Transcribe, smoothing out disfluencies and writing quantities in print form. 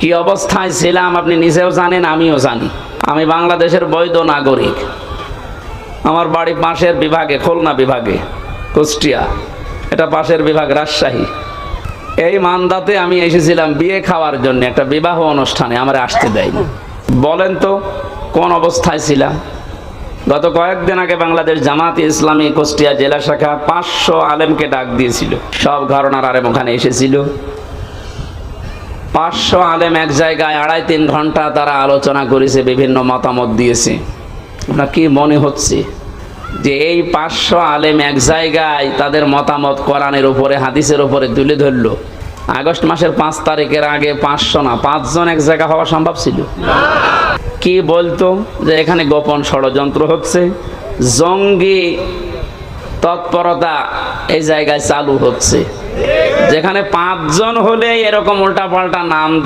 কি অবস্থায় ছিলাম আপনি নিজেও জানেন, আমিও জানি। আমি বাংলাদেশের বৈধ নাগরিক। আমার বাড়ি পাশের বিভাগে, খুলনা বিভাগে, কুষ্টিয়া, এটা পাশের বিভাগ রাজশাহী। এই মান্দাতে আমি এসেছিলাম বিয়ে খাওয়ার জন্য, একটা বিবাহ অনুষ্ঠানে আমার আসতে দেয়নি। বলেন তো কোন অবস্থায় ছিলাম? গত কয়েকদিন আগে বাংলাদেশ জামাতে ইসলামী কুষ্টিয়া জেলা শাখা 500 আলেমকে ডাক দিয়েছিল, সব ঘরানার আলেম ওখানে এসেছিল। 500 আলেম এক জায়গায় 2.5-3 ঘন্টা তারা আলোচনা করেছে, বিভিন্ন মতামত দিয়েছে। আপনার কি মনে হচ্ছে যে এই 500 আলেম এক জায়গায় তাদের মতামত কোরআনের উপরে, হাদিসের উপরে তুলে ধরলো? আগস্ট মাসের 5 তারিখের আগে 500 না 5 জন এক জায়গা হওয়া সম্ভব ছিল? কি বলতো যে এখানে গোপন ষড়যন্ত্র হচ্ছে, জঙ্গি তৎপরতা এই জায়গায় চালু হচ্ছে, যেখানে 5 জন হলে এরকম উল্টাপাল্টা নাম